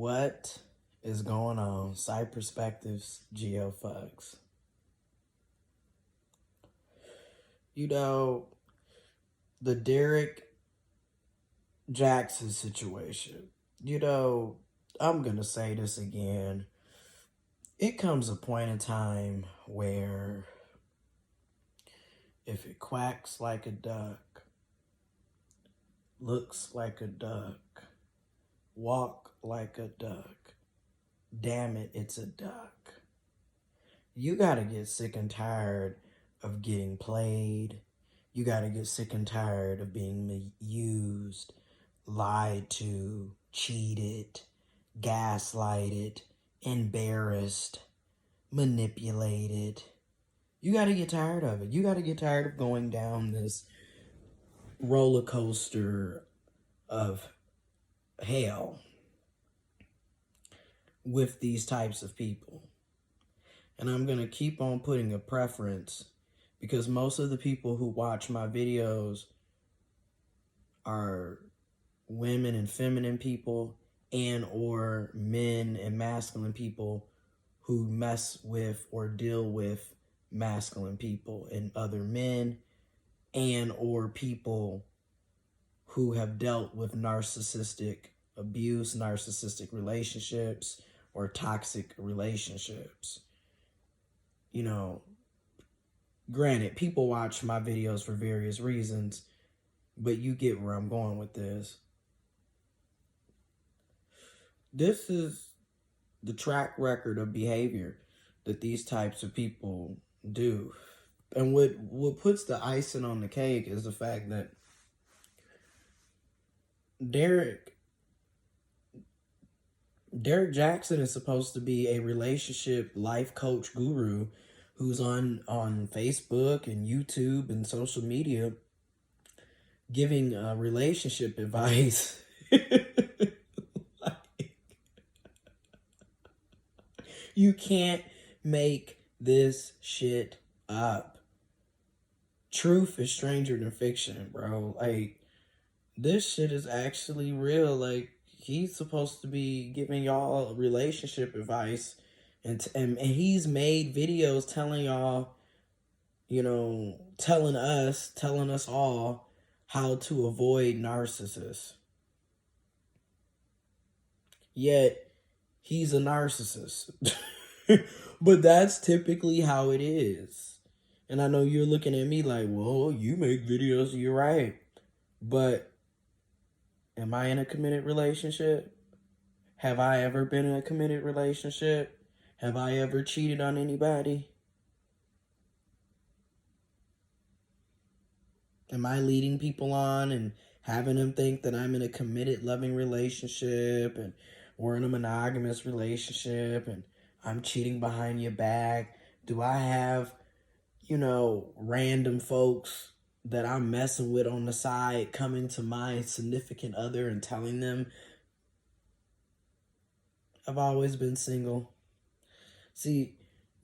What is going on? Side Perspectives, giofvcks. You know, the Derek Jackson situation. I'm going to say this again. It comes a point in time where if it quacks like a duck, looks like a duck, walk like a duck, damn it, it's a duck. You gotta get sick and tired of getting played. You gotta get sick and tired of being used, lied to, cheated, gaslighted, embarrassed, manipulated. You gotta get tired of it. You gotta get tired of going down this roller coaster of hell with these types of people. And I'm going to keep on putting a preference because most of the people who watch my videos are women and feminine people and or men and masculine people who mess with or deal with masculine people and other men and or people who have dealt with narcissistic abuse, narcissistic relationships, or toxic relationships. Granted, people watch my videos for various reasons, but you get where I'm going with this. This is the track record of behavior that these types of people do. And what puts the icing on the cake is the fact that Derek Jackson is supposed to be a relationship life coach guru who's on Facebook and YouTube and social media giving relationship advice. You can't make this shit up. Truth is stranger than fiction, bro. This shit is actually real. He's supposed to be giving y'all relationship advice, and he's made videos telling y'all, telling us all how to avoid narcissists. Yet he's a narcissist. But that's typically how it is. And I know you're looking at me like, well, you make videos, you're right. But am I in a committed relationship? Have I ever been in a committed relationship? Have I ever cheated on anybody? Am I leading people on and having them think that I'm in a committed, loving relationship and we're in a monogamous relationship and I'm cheating behind your back? Do I have, random folks that I'm messing with on the side coming to my significant other and telling them I've always been single? See,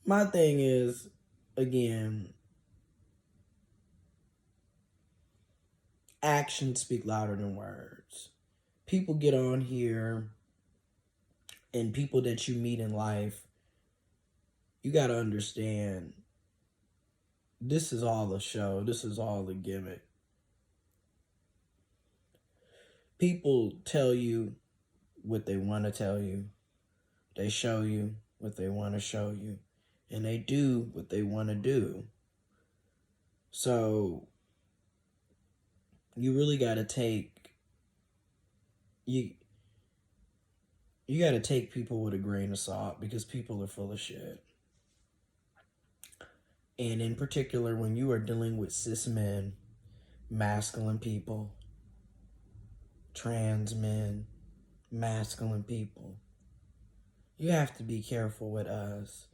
my thing is, again, actions speak louder than words. People get on here and people that you meet in life, you got to understand, this is all a show. This is all a gimmick. People tell you what they want to tell you. They show you what they want to show you. And they do what they want to do. So you really got to take, you got to take people with a grain of salt because people are full of shit. And in particular, when you are dealing with cis men, masculine people, trans men, masculine people, you have to be careful with us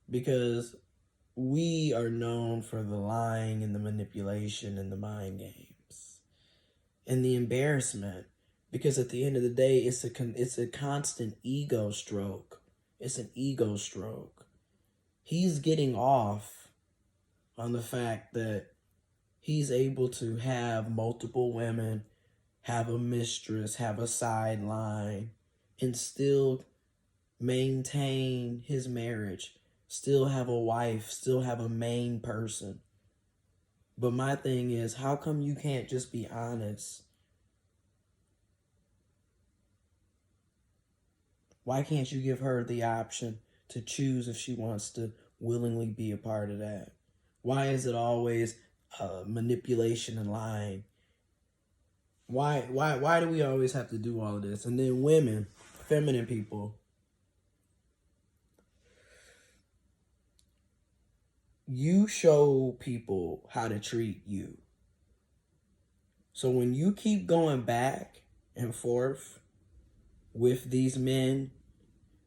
because we are known for the lying and the manipulation and the mind games and the embarrassment. Because at the end of the day, it's a constant ego stroke. It's an ego stroke. He's getting off on the fact that he's able to have multiple women, have a mistress, have a sideline. and still maintain his marriage, still have a wife, still have a main person. But my thing is, how come you can't just be honest? Why can't you give her the option to choose if she wants to willingly be a part of that? Why is it always manipulation and lying? Why do we always have to do all of this? And then women, feminine people, you show people how to treat you. So when you keep going back and forth with these men,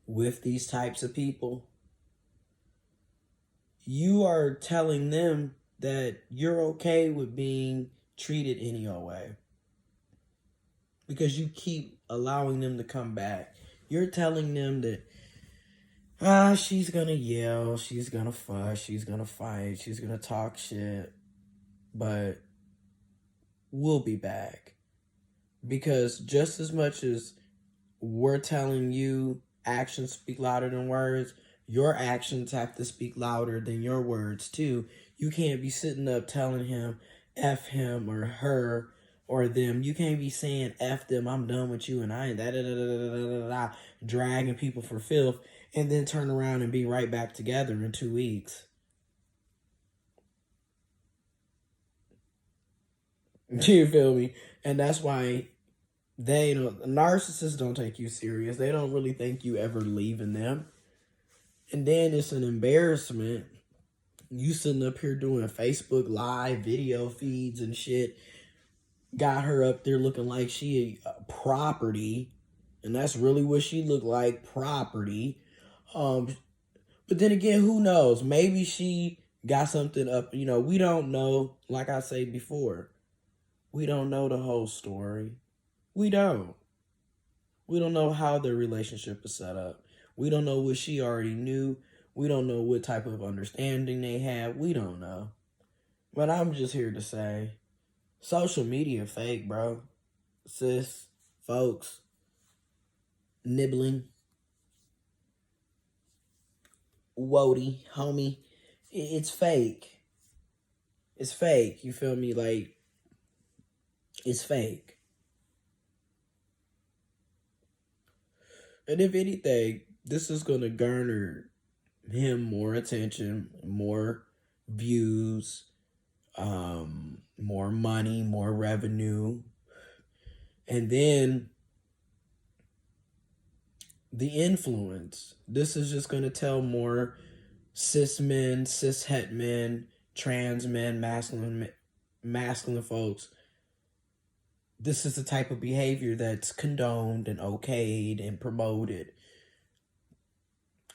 with these types of people, you are telling them that you're okay with being treated any old way. Because you keep allowing them to come back. You're telling them that, she's gonna yell, she's gonna fuss, she's gonna fight, she's gonna talk shit, but we'll be back. Because just as much as we're telling you actions speak louder than words, your actions have to speak louder than your words too. You can't be sitting up telling him F him or her or them. You can't be saying F them, I'm done with you and I ain't dragging people for filth and then turn around and be right back together in 2 weeks. You feel me? And that's why narcissists don't take you serious. They don't really think you ever leaving them. And then it's an embarrassment. You sitting up here doing Facebook Live video feeds and shit. Got her up there looking like she a property. And that's really what she looked like, property. But then again, who knows? Maybe she got something up. We don't know. Like I said before, we don't know the whole story. We don't. We don't know how their relationship is set up. We don't know what she already knew. We don't know what type of understanding they have. We don't know. But I'm just here to say, social media fake, bro. Sis, folks, nibbling, woody, homie. It's fake. It's fake. You feel me? Like, it's fake. And if anything, this is going to garner him more attention, more views, more money, more revenue. And then the influence. This is just going to tell more cis men, cis het men, trans men, masculine folks. This is the type of behavior that's condoned and okayed and promoted.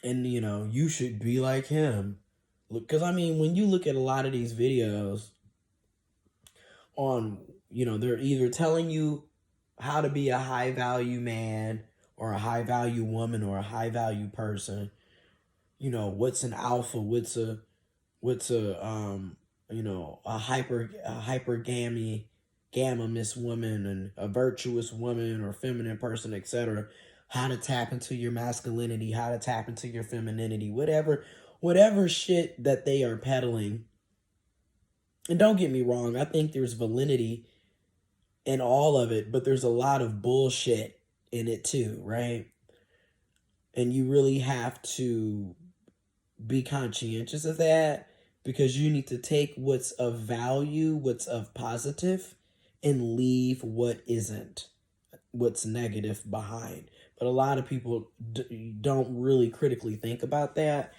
And, you should be like him. Because, when you look at a lot of these videos on, they're either telling you how to be a high-value man or a high-value woman or a high-value person. What's an alpha? What's a hypergamous woman and a virtuous woman or feminine person, etc. How to tap into your masculinity, how to tap into your femininity, whatever shit that they are peddling. And don't get me wrong, I think there's validity in all of it, but there's a lot of bullshit in it too, right? And you really have to be conscientious of that, because you need to take what's of value, what's of positive, and leave what isn't, what's negative behind. But a lot of people don't really critically think about that.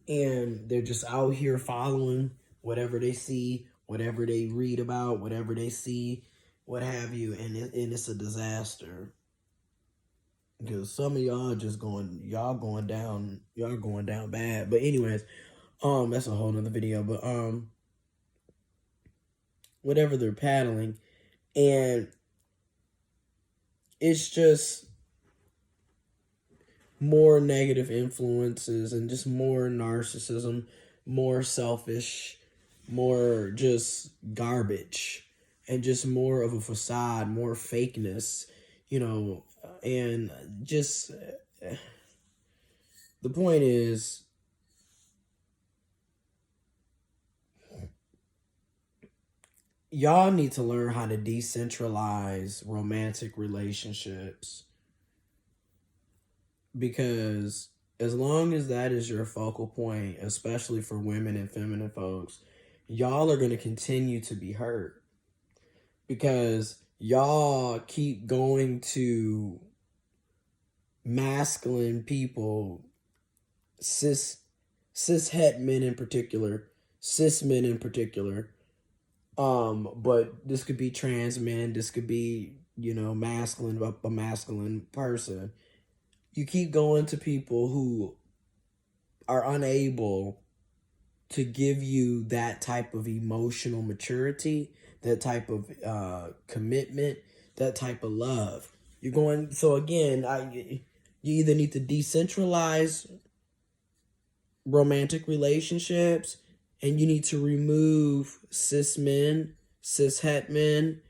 And they're just out here following whatever they see, whatever they read about, whatever they see, what have you. And it's a disaster. Because some of y'all going down bad. But anyways, that's a whole nother video. But whatever they're paddling. And it's just more negative influences and just more narcissism, more selfish, more just garbage, and just more of a facade, more fakeness, And just the point is, y'all need to learn how to decentralize romantic relationships, because as long as that is your focal point, especially for women and feminine folks, y'all are going to continue to be hurt, because y'all keep going to masculine people, cis het men in particular, cis men in particular. But this could be trans men, this could be, masculine, a masculine person. You keep going to people who are unable to give you that type of emotional maturity, that type of commitment, that type of love. You're going, so again, you either need to decentralize romantic relationships, and you need to remove cis men, cis het men,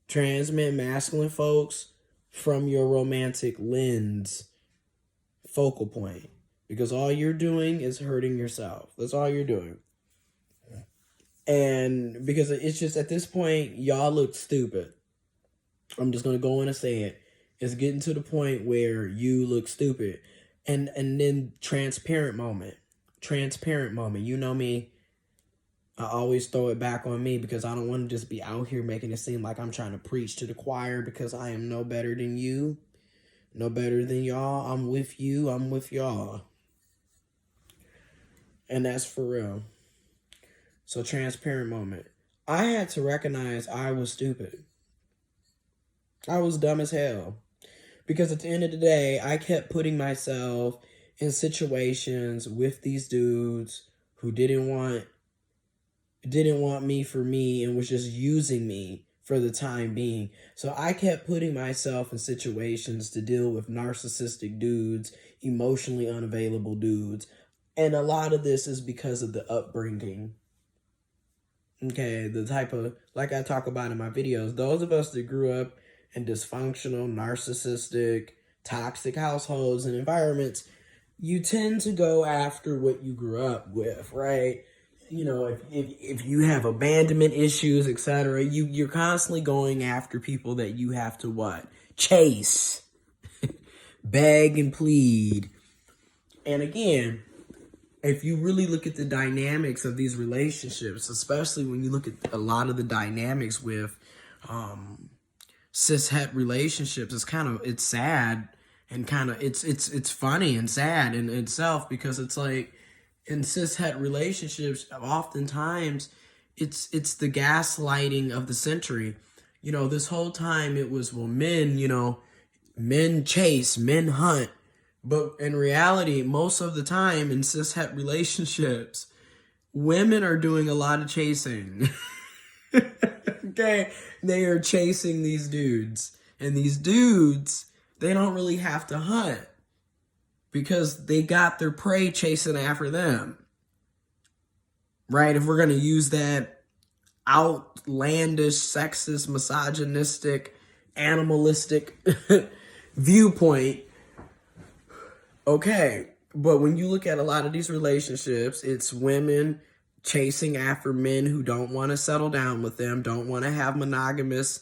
trans men, masculine folks from your romantic lens focal point. Because all you're doing is hurting yourself. That's all you're doing. And because it's just, at this point, y'all look stupid. I'm just going to go in and say it. It's getting to the point where you look stupid. And then transparent moment. You know me. I always throw it back on me, because I don't want to just be out here making it seem like I'm trying to preach to the choir, because I am no better than you. No better than y'all. I'm with you. I'm with y'all. And that's for real. So transparent moment. I had to recognize I was stupid. I was dumb as hell. Because at the end of the day, I kept putting myself in situations with these dudes who didn't want me for me, and was just using me for the time being. So I kept putting myself in situations to deal with narcissistic dudes, emotionally unavailable dudes. And a lot of this is because of the upbringing. Okay, the type of, like I talk about in my videos, those of us that grew up in dysfunctional, narcissistic, toxic households and environments, you tend to go after what you grew up with, right? If you have abandonment issues, etc., you're constantly going after people that you have to what? Chase, beg and plead. And again, if you really look at the dynamics of these relationships, especially when you look at a lot of the dynamics with cis het relationships, it's sad, and it's funny and sad in itself, because it's like, in cis het relationships, oftentimes it's the gaslighting of the century. This whole time it was, well, men chase, men hunt. But in reality, most of the time in cis het relationships, women are doing a lot of chasing. Okay? They are chasing these dudes. And these dudes, they don't really have to hunt, because they got their prey chasing after them. Right? If we're going to use that outlandish, sexist, misogynistic, animalistic viewpoint. Okay, but when you look at a lot of these relationships, it's women chasing after men who don't want to settle down with them, don't want to have monogamous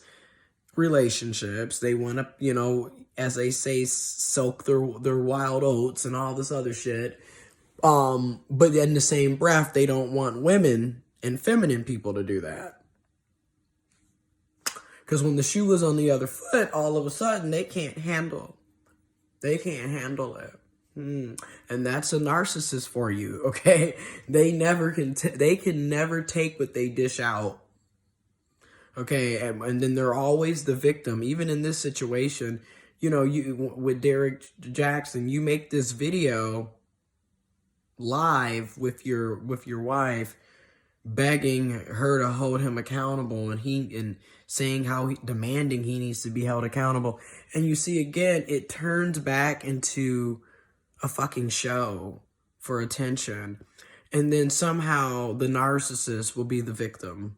relationships. They want to, as they say, soak their wild oats and all this other shit. But in the same breath, they don't want women and feminine people to do that. Because when the shoe is on the other foot, all of a sudden they can't handle it. And that's a narcissist for you, okay? They can never take what they dish out. Okay, and then they're always the victim. Even in this situation, you with Derek Jackson, you make this video live with your wife, begging her to hold him accountable, and saying how demanding he needs to be held accountable. And you see, again, it turns back into a fucking show for attention. And then somehow the narcissist will be the victim.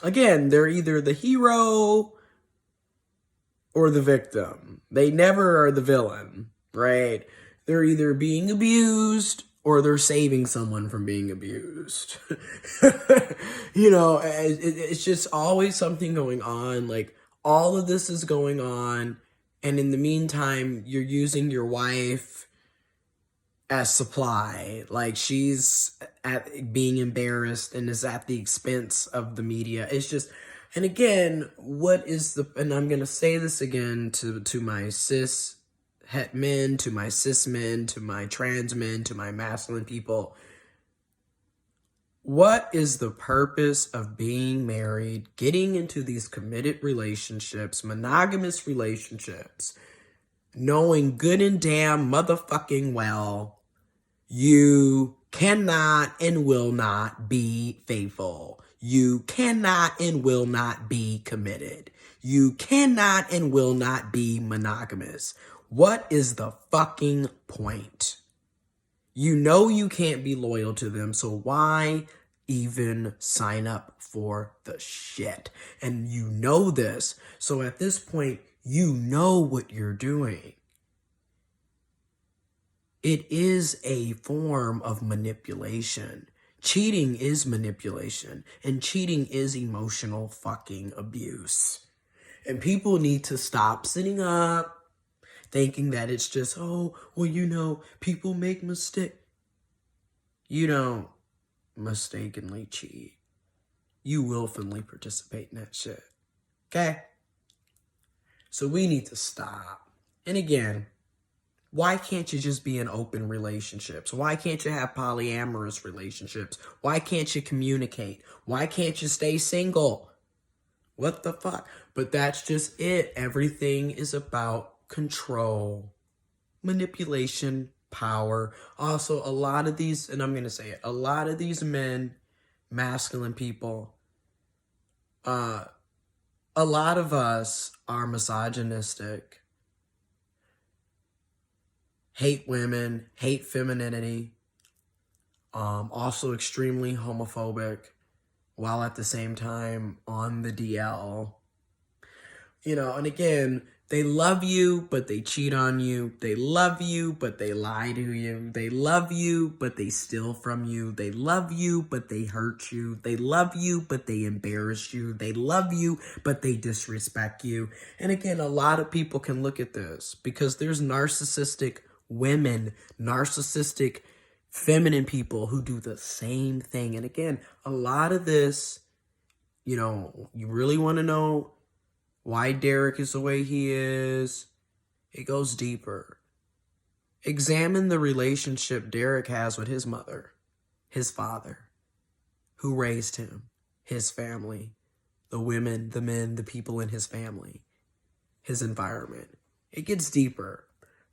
Again, they're either the hero or the victim. They never are the villain, right? They're either being abused or they're saving someone from being abused. You know, it's just always something going on. Like, all of this is going on, and in the meantime, you're using your wife as supply. Like, she's at being embarrassed and is at the expense of the media. It's just, and again, what is the, and I'm gonna say this again to my cis het men, to my cis men, to my trans men, to my masculine people. What is the purpose of being married, getting into these committed relationships, monogamous relationships, knowing good and damn motherfucking well you cannot and will not be faithful. You cannot and will not be committed. You cannot and will not be monogamous. What is the fucking point? You know you can't be loyal to them, so why even sign up for the shit? And you know this, so at this point, you know what you're doing. It is a form of manipulation. Cheating is manipulation, and cheating is emotional fucking abuse. And people need to stop sitting up thinking that it's just, oh, well, you know, people make mistakes. You don't mistakenly cheat. You willfully participate in that shit. Okay? So we need to stop. And again, why can't you just be in open relationships? Why can't you have polyamorous relationships? Why can't you communicate? Why can't you stay single? What the fuck? But that's just it. Everything is about control, manipulation, power. Also, a lot of these, and I'm going to say it, a lot of these men, masculine people, a lot of us are misogynistic, hate women, hate femininity, also extremely homophobic, while at the same time on the DL. You know, and again, they love you, but they cheat on you. They love you, but they lie to you. They love you, but they steal from you. They love you, but they hurt you. They love you, but they embarrass you. They love you, but they disrespect you. And again, a lot of people can look at this because there's narcissistic women, narcissistic feminine people who do the same thing. And again, a lot of this, you know, you really want to know why Derek is the way he is, it goes deeper. Examine the relationship Derek has with his mother, his father, who raised him, his family, the women, the men, the people in his family, his environment. It gets deeper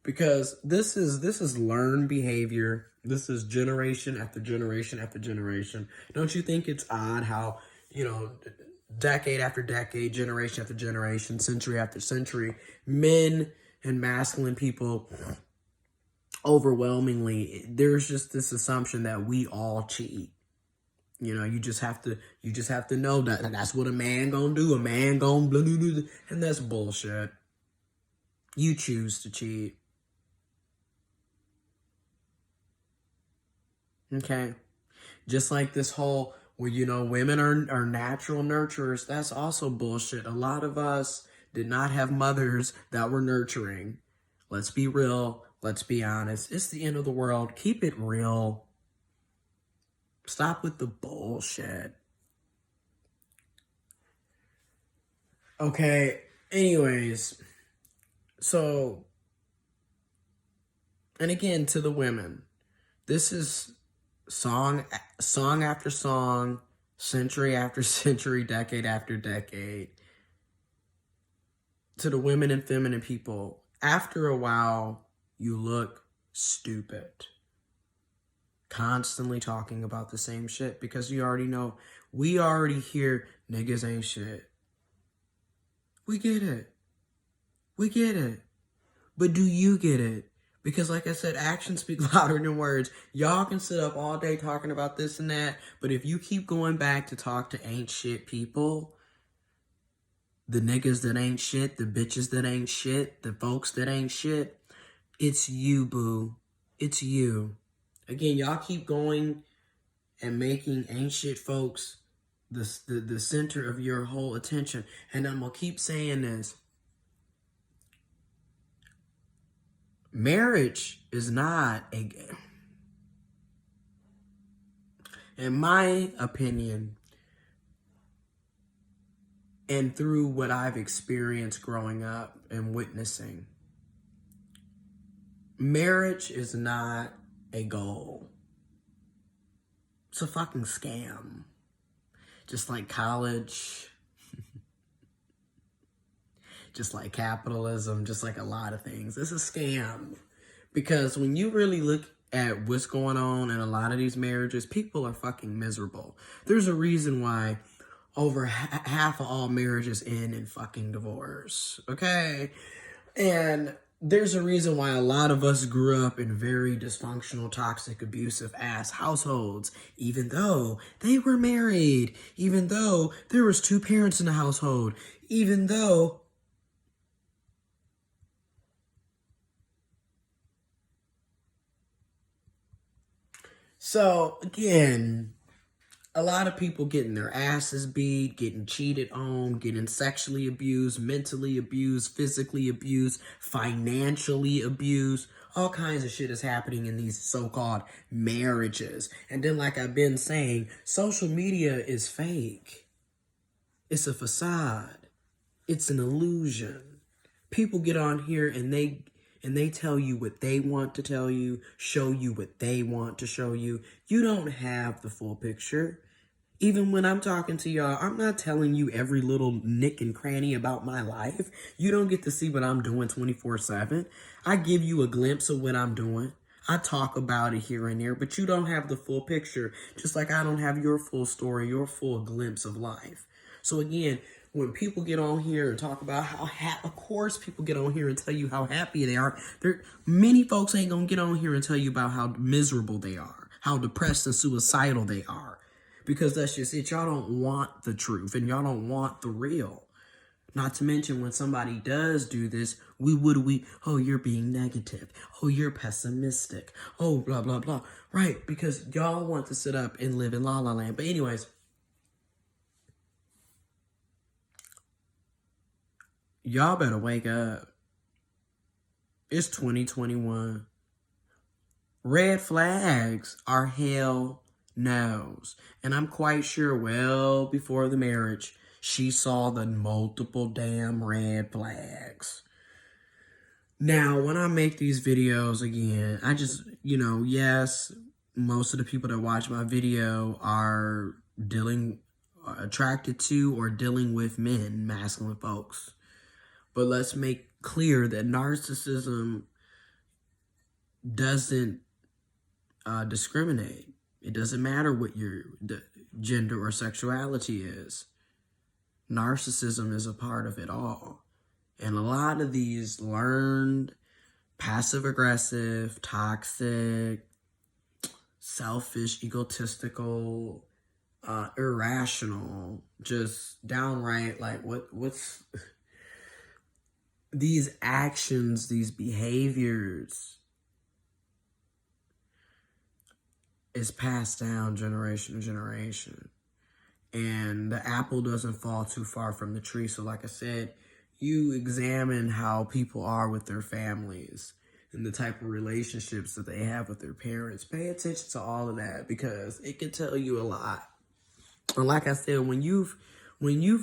because this is learned behavior. This is generation after generation after generation. Don't you think it's odd how, you know, decade after decade, generation after generation, century after century, men and masculine people, overwhelmingly, there's just this assumption that we all cheat. You know, you just have to know that that's what a man gonna do. A man gonna blah, blah, blah, and that's bullshit. You choose to cheat. Okay? Just like this whole, well, you know, women are natural nurturers. That's also bullshit. A lot of us did not have mothers that were nurturing. Let's be real. Let's be honest. It's the end of the world. Keep it real. Stop with the bullshit. Okay, anyways. So, and again, to the women, this is song after song, century after century, decade after decade. To the women and feminine people, after a while, you look stupid. Constantly talking about the same shit because you already know, we already hear niggas ain't shit. We get it. We get it. But do you get it? Because like I said, actions speak louder than words. Y'all can sit up all day talking about this and that, but if you keep going back to talk to ain't shit people, the niggas that ain't shit, the bitches that ain't shit, the folks that ain't shit. It's you, boo. It's you. Again, y'all keep going and making ain't shit folks the center of your whole attention. And I'm going to keep saying this. Marriage is not in my opinion, and through what I've experienced growing up and witnessing, marriage is not a goal. It's a fucking scam. Just like college, just like capitalism, just like a lot of things. It's a scam. Because when you really look at what's going on in a lot of these marriages, people are fucking miserable. There's a reason why over half of all marriages end in fucking divorce, okay? And there's a reason why a lot of us grew up in very dysfunctional, toxic, abusive ass households, even though they were married, even though there was 2 parents in the household, even though so again, a lot of people getting their asses beat, getting cheated on, getting sexually abused, mentally abused, physically abused, financially abused. All kinds of shit is happening in these so-called marriages. And then, like I've been saying, social media is fake. It's a facade. It's an illusion. People get on here and they tell you what they want to tell you, show you what they want to show you. You don't have the full picture. Even when I'm talking to y'all, I'm not telling you every little nick and cranny about my life. You don't get to see what I'm doing 24/7. I give you a glimpse of what I'm doing. I talk about it here and there, but you don't have the full picture. Just like I don't have your full story, your full glimpse of life. So again, when people get on here and talk about how of course people get on here and tell you how happy they are. Many folks ain't gonna get on here and tell you about how miserable they are, how depressed and suicidal they are. Because that's just it. Y'all don't want the truth and y'all don't want the real. Not to mention when somebody does do this, oh, you're being negative. Oh, you're pessimistic. Oh, blah, blah, blah. Right, because y'all want to sit up and live in La La Land. But anyways, y'all better wake up. It's 2021. Red flags are hell no's. And I'm quite sure well before the marriage, she saw the multiple damn red flags. Now, when I make these videos again, I just, yes, most of the people that watch my video are attracted to or dealing with men, masculine folks. But let's make clear that narcissism doesn't discriminate. It doesn't matter what your gender or sexuality is. Narcissism is a part of it all. And a lot of these learned, passive-aggressive, toxic, selfish, egotistical, irrational, just downright like what's these actions, these behaviors is passed down generation to generation. And the apple doesn't fall too far from the tree. So like I said, you examine how people are with their families and the type of relationships that they have with their parents. Pay attention to all of that because it can tell you a lot. And like I said, when you've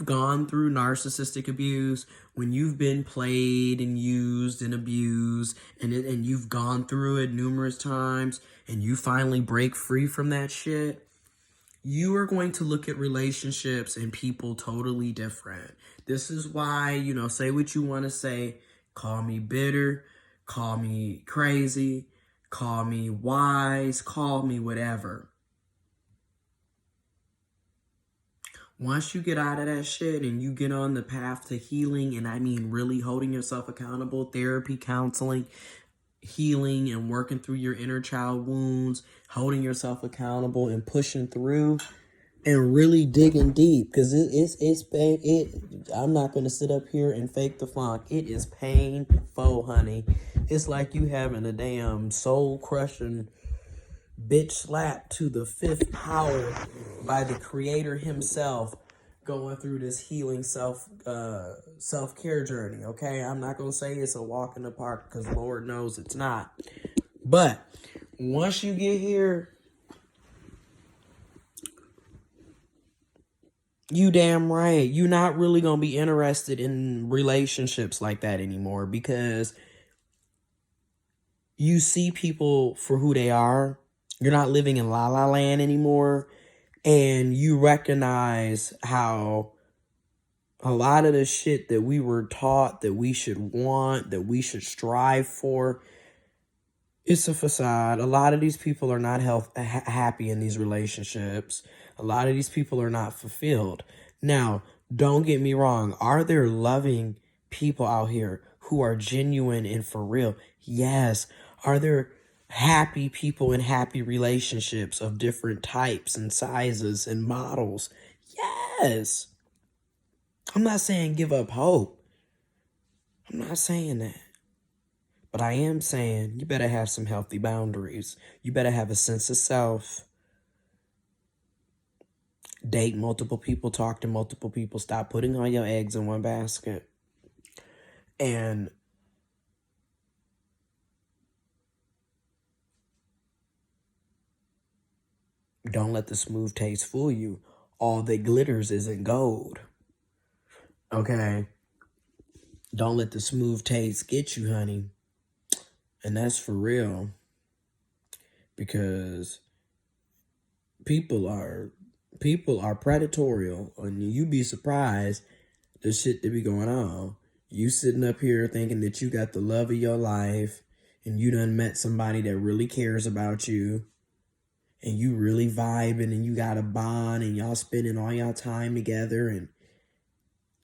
gone through narcissistic abuse, when you've been played and used and abused, and you've gone through it numerous times, and you finally break free from that shit, you are going to look at relationships and people totally different. This is why, say what you want to say. Call me bitter, call me crazy, call me wise, call me whatever. Once you get out of that shit and you get on the path to healing, and I mean really holding yourself accountable, therapy, counseling, healing and working through your inner child wounds, holding yourself accountable and pushing through, and really digging deep, because I'm not gonna sit up here and fake the funk. It is painful, honey. It's like you having a damn soul crushing bitch slap to the fifth power by the creator himself, going through this healing self-care journey. Okay, I'm not gonna say it's a walk in the park, because Lord knows it's not. But once you get here, you damn right, you're not really gonna be interested in relationships like that anymore, because you see people for who they are. You're not living in la la land anymore, and you recognize how a lot of the shit that we were taught that we should want, that we should strive for, it's a facade. A lot of these people are not happy in these relationships. A lot of these people are not fulfilled. Now, don't get me wrong. Are there loving people out here who are genuine and for real? Yes. Are there happy people in happy relationships of different types and sizes and models? Yes. I'm not saying give up hope. I'm not saying that. But I am saying you better have some healthy boundaries. You better have a sense of self. Date multiple people, talk to multiple people. Stop putting all your eggs in one basket. And don't let the smooth taste fool you. All that glitters isn't gold. Okay? Don't let the smooth taste get you, honey. And that's for real. Because people are predatorial, and you'd be surprised the shit that be going on. You sitting up here thinking that you got the love of your life, and you done met somebody that really cares about you, and you really vibing, and you got a bond, and y'all spending all y'all time together, and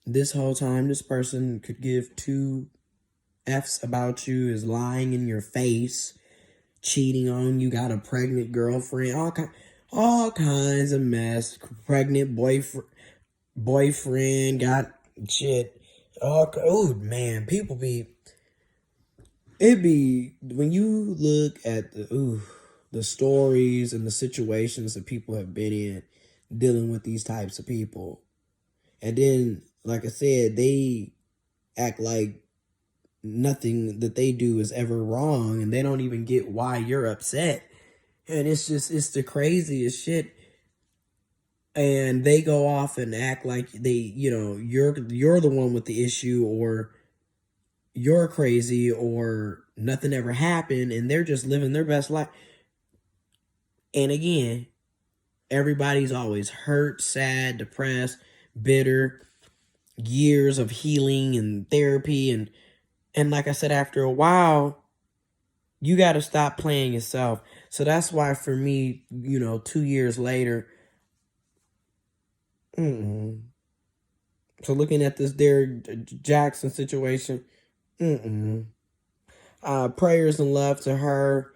this whole time this person could give two F's about you, is lying in your face, cheating on you, got a pregnant girlfriend, all kinds of mess, pregnant boyfriend, got shit. Oh man, people when you look at the stories and the situations that people have been in dealing with these types of people, and then, like I said, they act like nothing that they do is ever wrong, and they don't even get why you're upset. And it's the craziest shit. And they go off and act like you're the one with the issue, or you're crazy, or nothing ever happened, and they're just living their best life. And again, everybody's always hurt, sad, depressed, bitter, years of healing and therapy, and like I said, after a while, you got to stop playing yourself. So that's why for me, 2 years later, so looking at this Derek Jackson situation, prayers and love to her,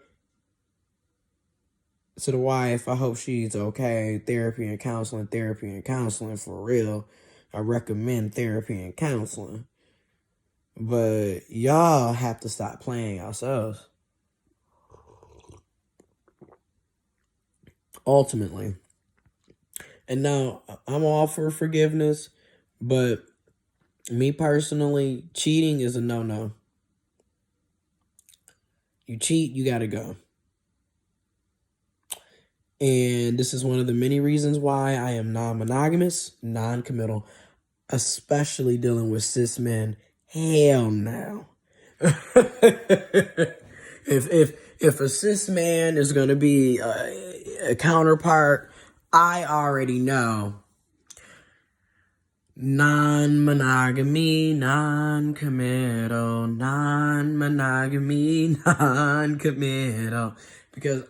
to the wife. I hope she's okay. Therapy and counseling for real. I recommend therapy and counseling. But y'all have to stop playing yourselves. Ultimately. And now, I'm all for forgiveness, but me personally, cheating is a no-no. You cheat, you gotta go. And this is one of the many reasons why I am non-monogamous, non-committal, especially dealing with cis men. Hell no. If a cis man is going to be a counterpart, I already know. Non-monogamy, non-committal, non-monogamy, non-committal. Because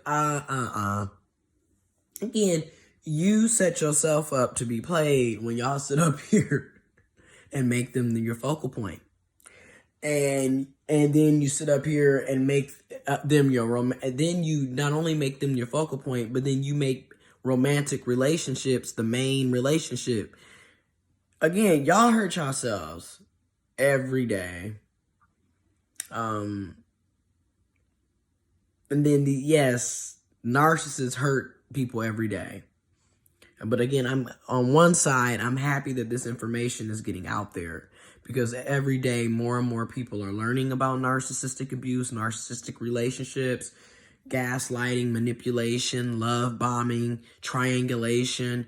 again, you set yourself up to be played when y'all sit up here and make them your focal point. And then you sit up here and make them your and then you not only make them your focal point, but then you make romantic relationships, the main relationship. Again, y'all hurt yourselves every day. And then yes, narcissists hurt people every day. But again, I'm on one side, I'm happy that this information is getting out there, because every day more and more people are learning about narcissistic abuse, narcissistic relationships, gaslighting, manipulation, love bombing, triangulation,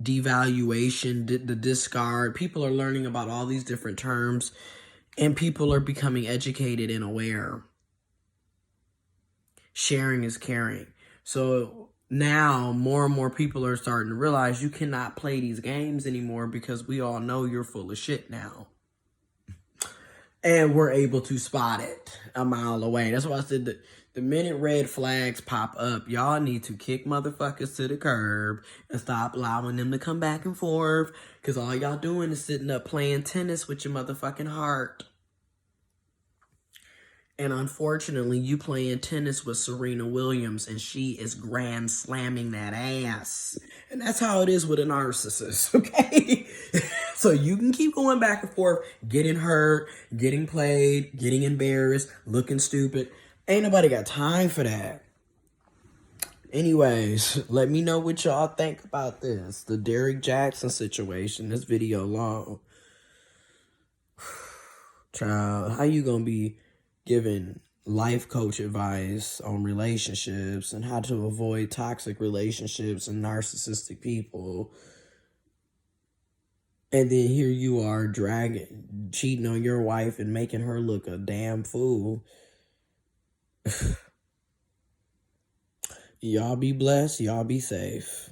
devaluation, the discard. People are learning about all these different terms, and people are becoming educated and aware. Sharing is caring. So now more and more people are starting to realize you cannot play these games anymore, because we all know you're full of shit now. And we're able to spot it a mile away. That's why I said that the minute red flags pop up, y'all need to kick motherfuckers to the curb and stop allowing them to come back and forth, because all y'all doing is sitting up playing tennis with your motherfucking heart. And unfortunately, you playing tennis with Serena Williams, and she is grand slamming that ass. And that's how it is with a narcissist, okay? So you can keep going back and forth, getting hurt, getting played, getting embarrassed, looking stupid. Ain't nobody got time for that. Anyways, let me know what y'all think about this. The Derrick Jackson situation, this video long. Child, how you gonna be giving life coach advice on relationships and how to avoid toxic relationships and narcissistic people, and then here you are cheating on your wife and making her look a damn fool? Y'all be blessed. Y'all be safe.